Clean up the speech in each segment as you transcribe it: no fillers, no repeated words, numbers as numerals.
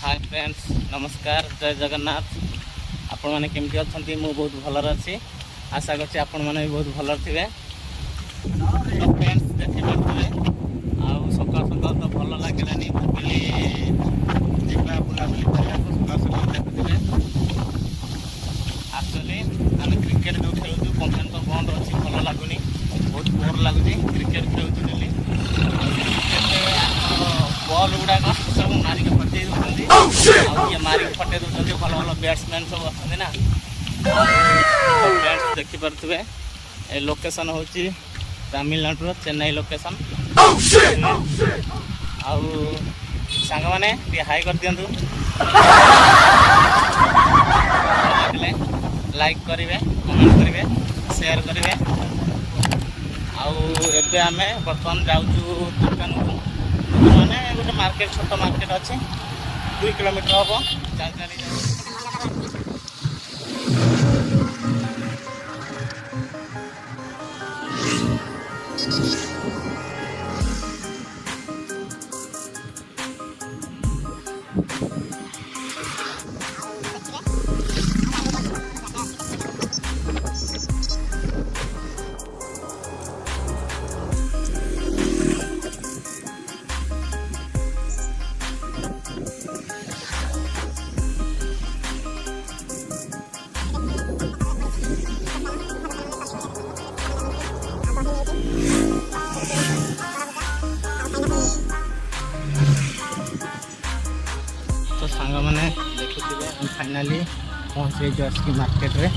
Hi friends, नमस्कार, जय जगन्नाथ। आपण मैंने केमती अच्छा? मु बहुत भलर अच्छी। आशा करছি आपण मैंने भी बहुत भलर थे। फ्रेंड्स देखी पारे सकाल सकाल तो भल लगे भाविली बुलाबुली करने सकाल सकाल देखुए। एक्चुअली आम क्रिकेट जो खेलु कंपेन तो बंद अच्छी भल लगुनि, बहुत बोर लगुच। क्रिकेट खेलु डेली बॉल गुड़ाक सब मारिक फटे दूसरी मारिक फटे दूसरी भल भल बैट्समैन सब अच्छा ना। फ्रेंड्स देखिपे ए लोकेशन हूँ तमिलनाडु चेन्नई लोकेशन। आउ सांग मैंने हाई कर दिंतु, लाइक करेंगे, कमेंट करेंगे, शेयर करेंगे। आउ आम बर्तमान जाऊँ दुकान को। मैंने गोटे मार्केट, छोट मार्केट अच्छे 2 किलोमीटर हम चार तो सांग मैंने देखुए फाइनाली पहुँचे जो मार्केट रे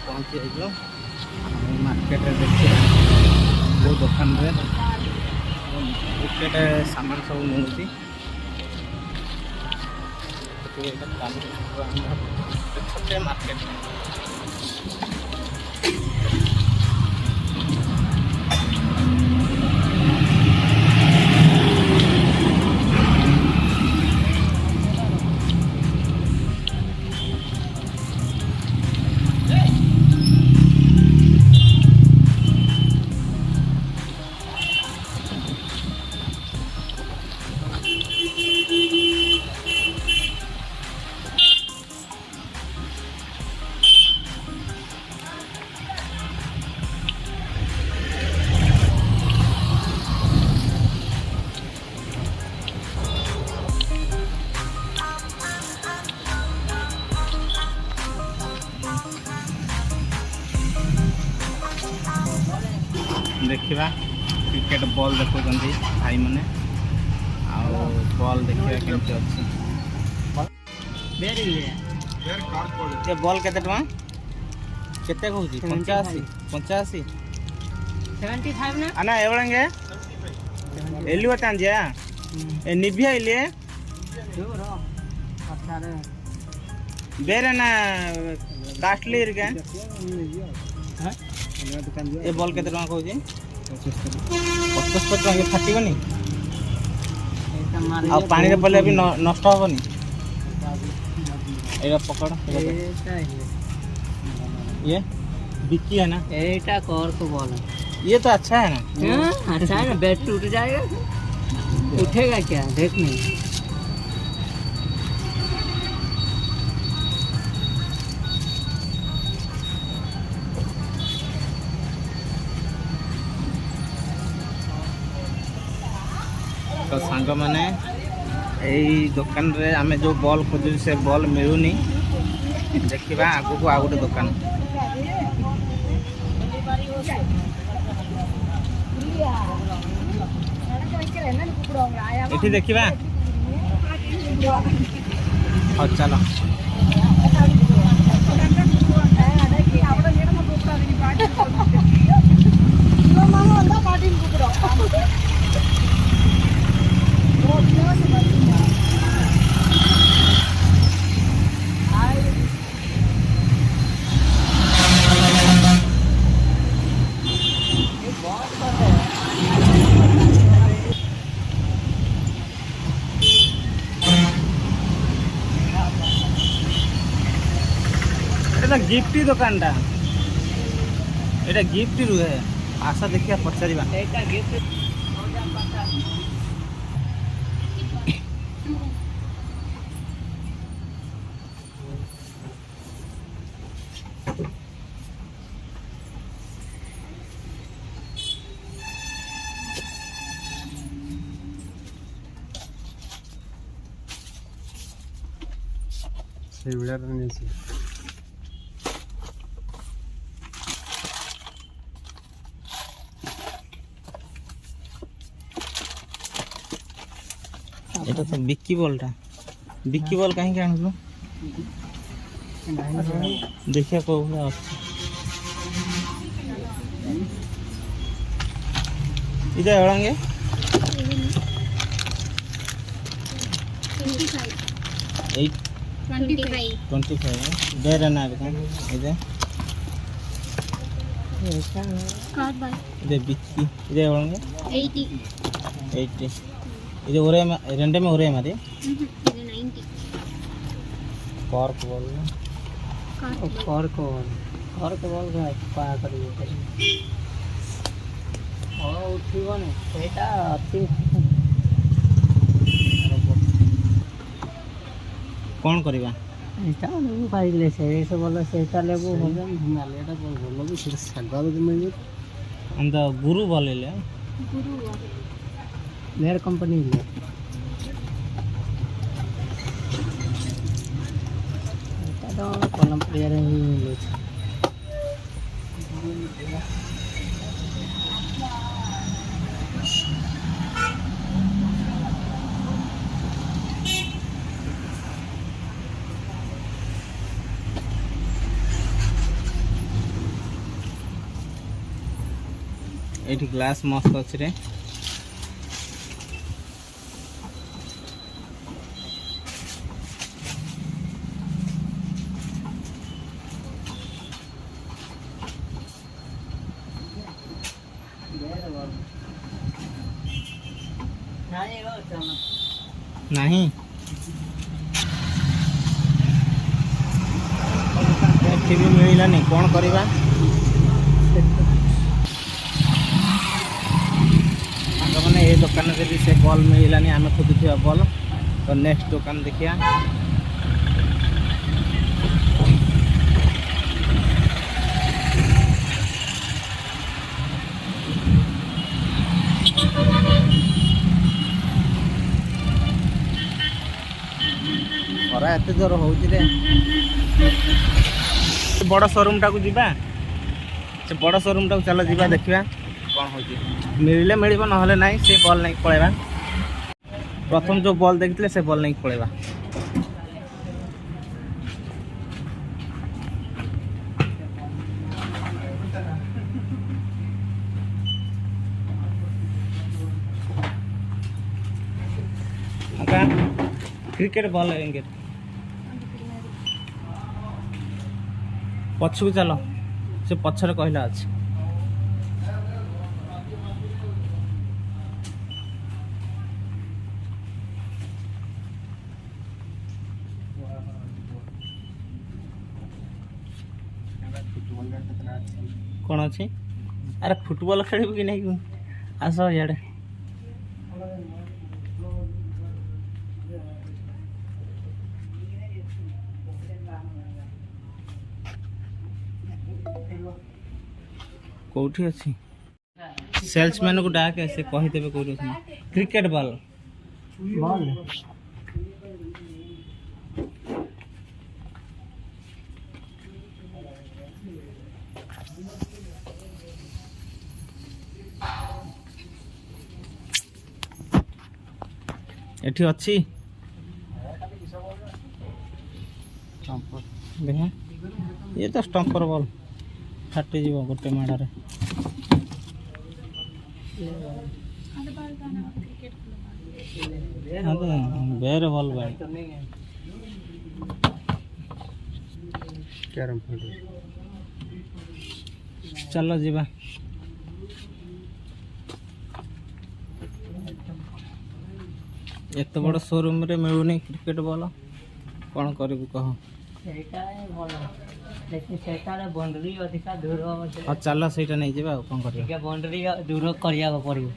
पहुँची जो मार्केट रे देखिए वो दुकान रे क्रिकेट सामान सब मिलूँ। छोटे मार्केट देखा क्रिकेट बॉल देखुं भाई मैंने बॉल देखा केमती अच्छी। बॉल केते टका केते कहूँ 85 85 75 ना आना एवढंगे एली होता ए निभिया इले ಬೇರೆ ನಾ ಕಾಸ್ಟ್ಲಿ ಇರ್ಗೆ ए बॉल केते टका कहूँ 75 टका फाटिबनी आ पानी रे पले अभी नष्ट होबनी। एरा पकड़ ये बिक्की है ना, एटा कौर को बॉल है। ये तो अच्छा है ना। अच्छा है ना, बैट टूट जाएगा, उठेगा क्या देख नहीं। तो सांग मैंने यही दुकान रे आम जो बॉल खोजु से बॉल मिलूनी। देखा आगू को आ गोटे दुकान ये देखा। हाँ चलो गिफ्ट दुकान टा ये गिफ्ट रुहे। आशा देखिए पचार ସେଇଭଳିଆ ନେଇଛି। এটা তো বিকি বলটা। বিকি বল কাহিଁକି ଆଣୁଛୁ? ଦେଖିବା କୋଉ ଭଳିଆ ଅଛି। ಇದು ಎಳಂಗೆ 25 ಬೇರೆ ಏನಾಗುತ್ತೆ ಇದೆ ಇದೆ ಬಿಕ್ಕಿ ಇದೆ ಒಳಗೆ 80 ಇದು ಒರೇ రెండేమే ఒరే మరి కార్క్ బాల్ कॉर्क बॉल का करिए उठिबनी ସେଇଟା ଅଛି। କ'ଣ କରିବା? ଏଇଟା ନେବୁ ପାଇଲେ ସେଇଟା ଭଲ ସେଇଟା ନେବୁ ଭଲ ନାଲିଟା ଭଲ ବି ସେଇଟା ଶାଗ ଯଦି ମିଳିବ ಅಂತ ಗುರು ಬಾಲ್ ಇಲ್ಲ ಬೇರೆ ಕಂಪನಿ ಇಲ್ಲ ଏଇଟା ତ କଲମ୍ପିଆରେ ହିଁ ମିଳୁଛି। ଏଇଠି ଗ୍ଲାସ୍ ମସ୍ତ ଅଛି ରେ। ନାହିଁ ଏଠି ବି ମିଳିଲାନି, କ'ଣ କରିବା? ସାଙ୍ଗମାନେ ଏ ଦୋକାନରେ ବି ସେ ବଲ୍ ମିଳିଲାନି, ଆମେ ଖୋଜୁଥିବା ବଲ୍। ତ ନେକ୍ସଟ ଦୋକାନ ଦେଖିବା। ଖରା ଏତେ ଜୋର ହଉଛି ରେ। ବଡ଼ ସୋରୁମଟାକୁ ଯିବା, ସେ ବଡ଼ ସୋରୁମଟାକୁ ଚାଲ ଯିବା, ଦେଖିବା କ'ଣ ହେଉଛି। ମିଳିଲେ ମିଳିବ, ନହେଲେ ନାହିଁ ସେ ବଲ୍ ନେଇକି ପଳେଇବା। ପ୍ରଥମ ଯେଉଁ ବଲ୍ ଦେଖିଥିଲେ ସେ ବଲ୍ ନେଇକି ପଳେଇବା। କ୍ରିକେଟ ବଲ୍ ଏଙ୍ଗେ ପଛକୁ ଚାଲ, ସେ ପଛରେ କହିଲା ଅଛି। କ'ଣ ଅଛି? ଆରେ ଫୁଟବଲ ଖେଳିବୁ କି ନାହିଁ? ଆସ ଇଆଡ଼େ। କୋଉଠି ଅଛି? ସେଲ୍ସମ୍ୟାନକୁ ଡାକେ, ସେ କହିଦେବେ କୋଉଠି ଅଛି। କ୍ରିକେଟ ବଲ୍ ବଲ୍ ଏଠି ଅଛି। ଦେଖ, ଇଏ ତ ଷ୍ଟମ୍ପର ବଲ୍, ଫାଟିଯିବ ଗୋଟେ ମାଡ଼ରେ। ಬೇರೆ ಬಲ್ ಬೇಡ, କ୍ୟାରମ୍ ବୋର୍ଡ ଚାଲ ଯିବା। ଏତେ ବଡ଼ ସୋରୁମ୍ରେ ମିଳୁନି କ୍ରିକେଟ ବଲ୍, କ'ଣ କରିବୁ କହ? ସେଇଟା ଭଲ, ସେଠାରେ ବାଉଣ୍ଡରୀ ଅଧିକା ଦୂର। ହଁ ଚାଲ ସେଇଟା ନେଇଯିବା, ଆଉ କ'ଣ କରିବା? ବାଉଣ୍ଡରୀ ଦୂର କରିବାକୁ ପଡ଼ିବ।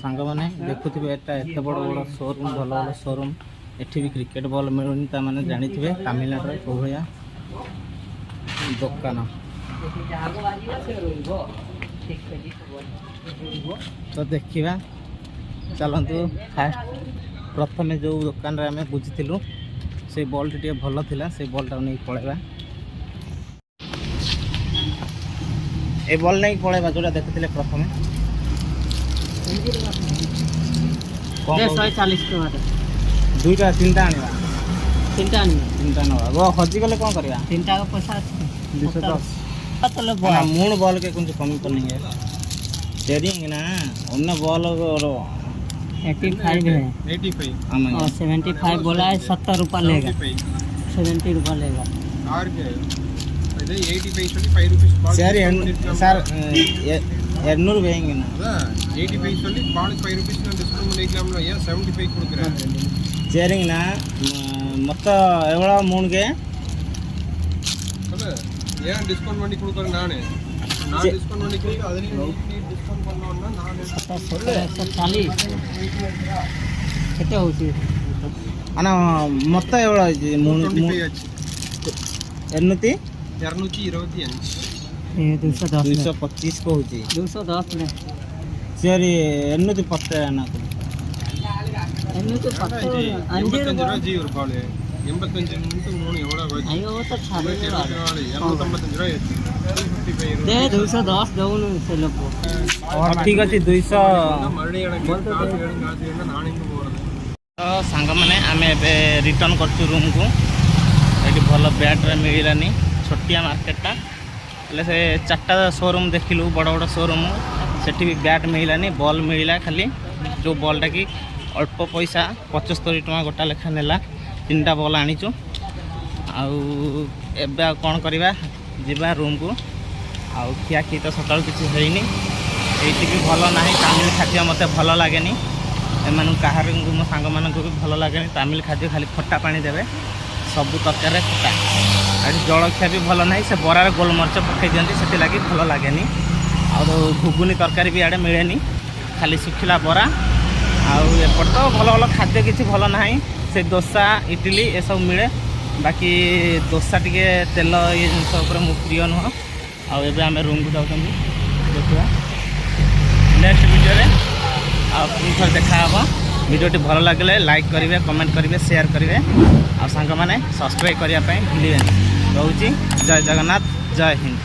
ସାଙ୍ଗମାନେ ଦେଖୁଥିବେ, ଏଟା ଏତେ ବଡ଼ ବଡ଼ ସୋରୁମ୍, ଭଲ ଭଲ ସୋରୁମ୍। ଏଠି ବି କ୍ରିକେଟ ବଲ୍ ମିଳୁନି, ତାମାନେ ଜାଣିଥିବେ ତାମିଲନାଡୁରେ କୋଉ ଭଳିଆ ଦୋକାନ। ତ ଦେଖିବା, ଚାଲନ୍ତୁ। ଫାଷ୍ଟ ପ୍ରଥମେ ଯେଉଁ ଦୋକାନରେ ଆମେ ବୁଝିଥିଲୁ से बल्टी टे भल थिला से बल्टा नहीं पळेबा ए बल नहीं पळेबा जोटा देखिथिले प्रथमे कौन 140 टका दुईटा तीनटा आनिबा तीनटा आनिबा तीनटा नवा वो हजी गले कौन करबा तीनटा का पैसा 210 पतले ना मूण बॉल के कुछ कमी पर नहीं है शेयरिंग ना उन्ना बॉल और 85 है 85 आमा और 75 बोला है 70 रुपया लेगा 70 रुपया लेगा और क्या है अरे 85 சொல்லி 5 rupees பால் सर सर 200 வேங்க ना அதான் 85 சொல்லி பால் 5 rupees நான் டிஸ்கவுண்ட் பண்ணிக்கலாம்ல ஏன் 75 கொடுக்குறேன் சரிங்கண்ணா மொத்த எவ்வளோ மூணுக்கு சொல்லு ஏன் டிஸ்கவுண்ட் பண்ணி கொடுக்குறேன் நான் டிஸ்கவுண்ட் பண்ணி கொடுத்து அதுலயும் நீ டிஸ்கவுண்ட் பண்ணனும்னா நான் 140 କେତେ ହେଉଛି ಅಣ್ಣ ಮೊತ್ತ ಎವಳ ಮೂರು 25 ಆச்சு ಎನ್ನೂತಿ 225 225 ಕହୁଛି 210 में ಸರಿ ಎನ್ನೂತಿ 10 ಅಣ್ಣ एमनी तो पत्ते 85 ரூபாய் ஜி ஒரு பால் 85 நிமிஷம் 3 எவ்வளவு ஆச்சு आयो वो तो छाले 255 ரூபாய் ஆச்சு 255 दे 210 दउनु से लोग को ଠିକ ଅଛି 200 மறுபடியும் எனக்கு காசு வேணும் நான் எங்க போறது ତ ସାଙ୍ଗମାନେ ଆମେ ଏବେ ରିଟର୍ଣ୍ଣ କରୁଛୁ ରୁମ୍କୁ ଏଠି ଭଲ ବ୍ୟାଟ୍ରେ ମିଳିଲାନି ଛୋଟିଆ ମାର୍କେଟଟା ହେଲେ ସେ ଚାରିଟା ସୋରୁମ୍ ଦେଖିଲୁ ବଡ଼ ବଡ଼ ସୋରୁମ୍ ସେଠି ବି ବ୍ୟାଟ୍ ମିଳିଲାନି ବଲ୍ ମିଳିଲା ଖାଲି ଯେଉଁ ବଲ୍ଟା କି ଅଳ୍ପ ପଇସା 75 ଟଙ୍କା ଗୋଟା ଲେଖା ନେଲା 3ଟା ବଲ୍ ଆଣିଛୁ ଆଉ ଏବେ ଆଉ କ'ଣ କରିବା ଯିବା ରୁମ୍କୁ ଆଉ ଖିଆଖି ତ ସକାଳୁ କିଛି ହେଇନି ଏଇଠି ବି ଭଲ ନାହିଁ ତାମିଲ ଖାଦ୍ୟ ମୋତେ ଭଲ ଲାଗେନି ଏମାନଙ୍କୁ କାହାରଙ୍କୁ ମୋ ସାଙ୍ଗମାନଙ୍କୁ ବି ଭଲ ଲାଗେନି ତାମିଲ ଖାଦ୍ୟ ଖାଲି ଖଟା ପାଣି ଦେବେ ସବୁ ତରକାରୀରେ ଖଟା ଆଉ ଜଳଖିଆ ବି ଭଲ ନାହିଁ ସେ ବରାରେ ଗୋଲମରିଚ ପକାଇ ଦିଅନ୍ତି ସେଥିଲାଗି ଭଲ ଲାଗେନି ଆଉ ଘୁଗୁନି ତରକାରୀ ବି ଆଡ଼େ ମିଳେନି ଖାଲି ଶୁଖିଲା ବରା ଆଉ ଏପଟେ ତ ଭଲ ଭଲ ଖାଦ୍ୟ କିଛି ଭଲ ନାହିଁ ସେ ଦୋସା ଇଟିଲି ଏସବୁ ମିଳେ ବାକି ଦୋସା ଟିକେ ତେଲ ଇଏ ଜିନିଷ ଉପରେ ମୁଁ ପ୍ରିୟ ନୁହଁ ଆଉ ଏବେ ଆମେ ରୁମ୍କୁ ଯାଉଛନ୍ତି ଦେଖିବା ନେକ୍ସଟ ଭିଡ଼ିଓରେ ଆଉ ପୁଣି ଥରେ ଦେଖା ହେବ ଭିଡ଼ିଓଟି ଭଲ ଲାଗିଲେ ଲାଇକ୍ କରିବେ କମେଣ୍ଟ କରିବେ ସେୟାର କରିବେ ଆଉ ସାଙ୍ଗମାନେ ସବସ୍କ୍ରାଇବ୍ କରିବା ପାଇଁ ଭୁଲିବେନି ରହୁଛି ଜୟ ଜଗନ୍ନାଥ ଜୟ ହିନ୍ଦ।